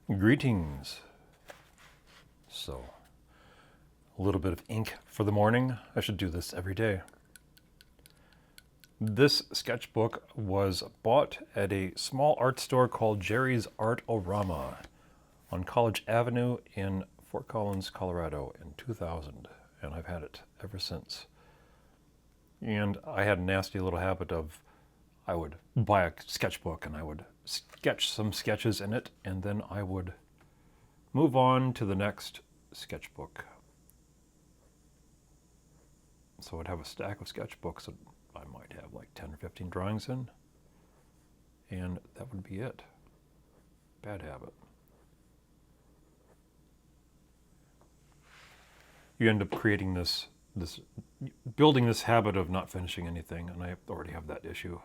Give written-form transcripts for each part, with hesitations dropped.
Greetings. So, a little bit of ink for the morning. I should do this every day. This sketchbook was bought at a small art store called Jerry's Art-O-Rama on College Avenue in Fort Collins, Colorado in 2000, and I've had it ever since. And I had a nasty little habit of I would buy a sketchbook and I would sketch some sketches in it, and then I would move on to the next sketchbook. So I'd have a stack of sketchbooks that I might have like 10 or 15 drawings in, and that would be it. Bad habit. You end up creating building this habit of not finishing anything, and I already have that issue.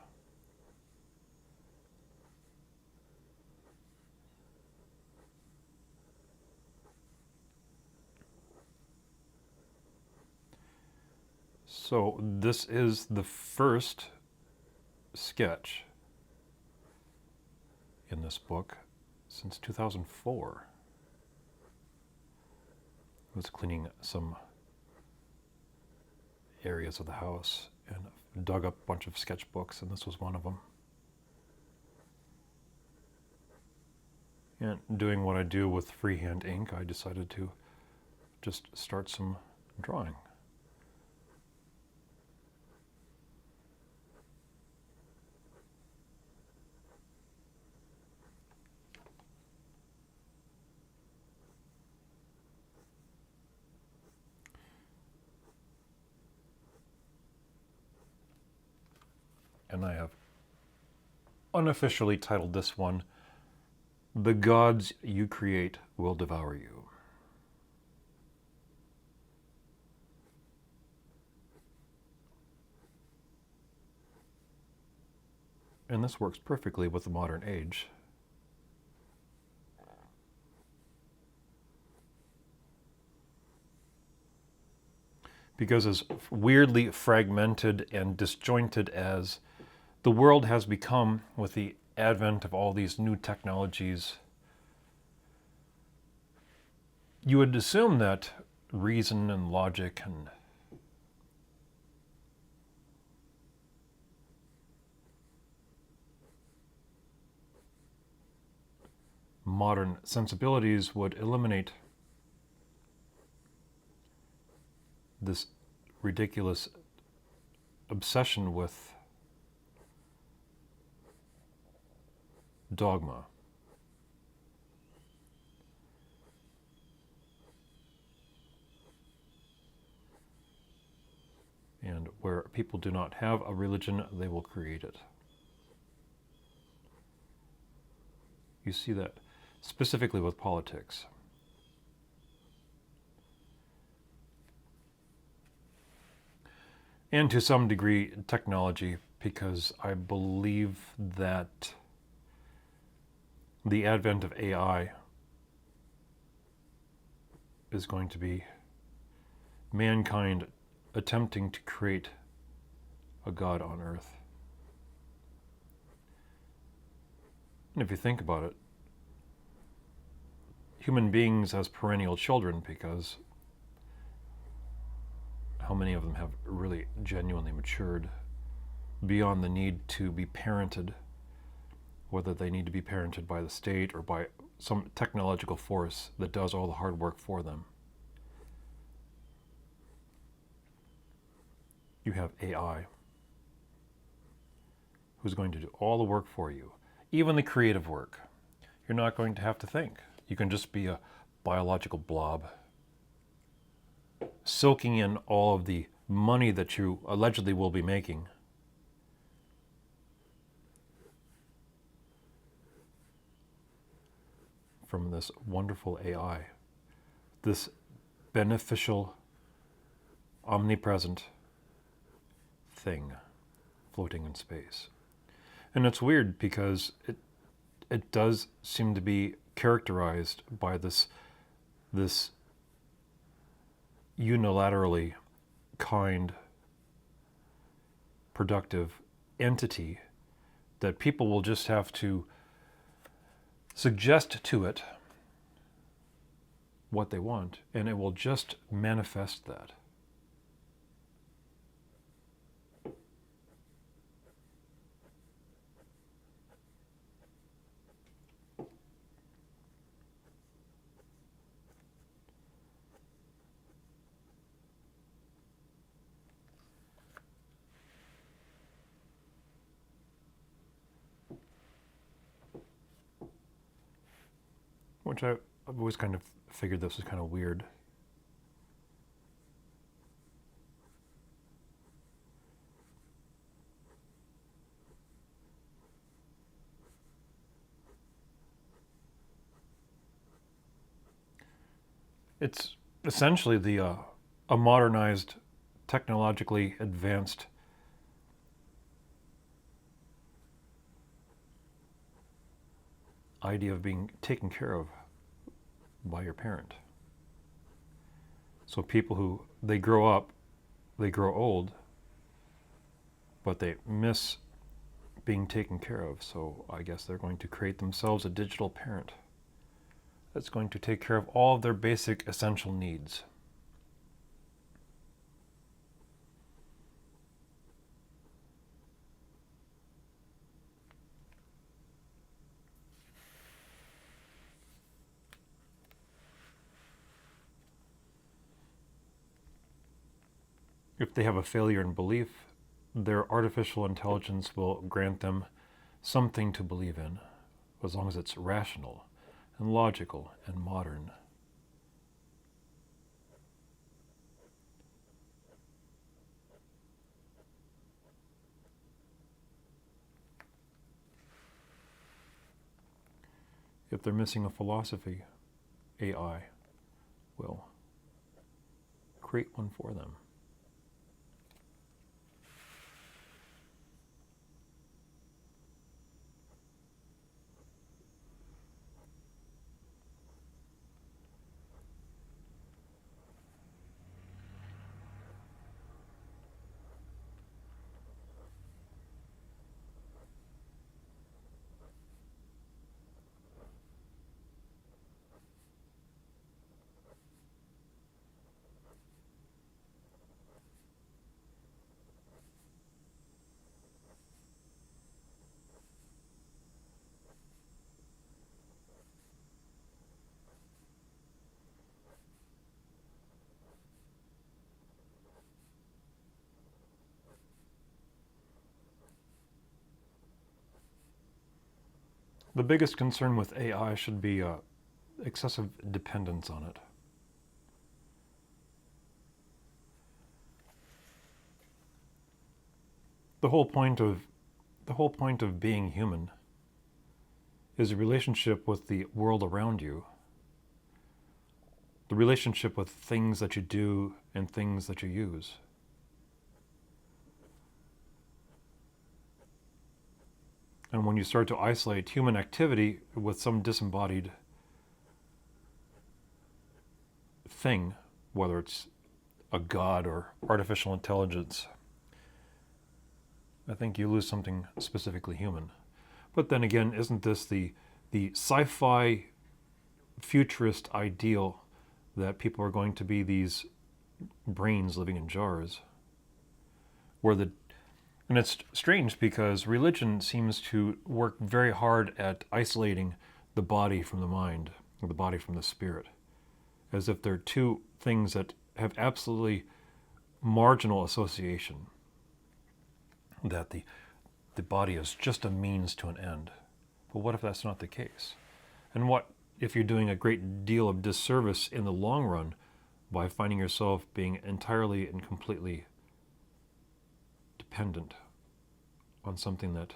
So this is the first sketch in this book since 2004. I was cleaning some areas of the house and dug up a bunch of sketchbooks, and this was one of them. And doing what I do with freehand ink, I decided to just start some drawing. And I have unofficially titled this one, "The Gods You Create Will Devour You." And this works perfectly with the modern age. Because as weirdly fragmented and disjointed as the world has become with the advent of all these new technologies, you would assume that reason and logic and modern sensibilities would eliminate this ridiculous obsession with dogma. And where people do not have a religion, they will create it. You see that specifically with politics. And to some degree, technology, because I believe that the advent of AI is going to be mankind attempting to create a God on earth. And if you think about it, human beings as perennial children, because how many of them have really genuinely matured beyond the need to be parented, whether they need to be parented by the state or by some technological force that does all the hard work for them. You have AI, who's going to do all the work for you, even the creative work. You're not going to have to think. You can just be a biological blob, soaking in all of the money that you allegedly will be making. From this wonderful AI, this beneficial, omnipresent thing floating in space. And it's weird because it does seem to be characterized by this unilaterally kind, productive entity that people will just have to suggest to it what they want, and it will just manifest that. Which I've always kind of figured this was kind of weird. It's essentially a modernized, technologically advanced idea of being taken care of by your parent. So people who, they grow up, they grow old, but they miss being taken care of. So I guess they're going to create themselves a digital parent that's going to take care of all of their basic essential needs. If they have a failure in belief, their artificial intelligence will grant them something to believe in, as long as it's rational and logical and modern. If they're missing a philosophy, AI will create one for them. The biggest concern with AI should be excessive dependence on it. The whole point of being human is a relationship with the world around you, the relationship with things that you do and things that you use. And when you start to isolate human activity with some disembodied thing, whether it's a god or artificial intelligence, I think you lose something specifically human. But then again, isn't this the sci-fi futurist ideal that people are going to be these brains living in jars? And it's strange because religion seems to work very hard at isolating the body from the mind, or the body from the spirit, as if they're two things that have absolutely marginal association, that the body is just a means to an end. But what if that's not the case? And what if you're doing a great deal of disservice in the long run by finding yourself being entirely and completely dependent on something that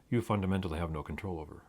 you fundamentally have no control over?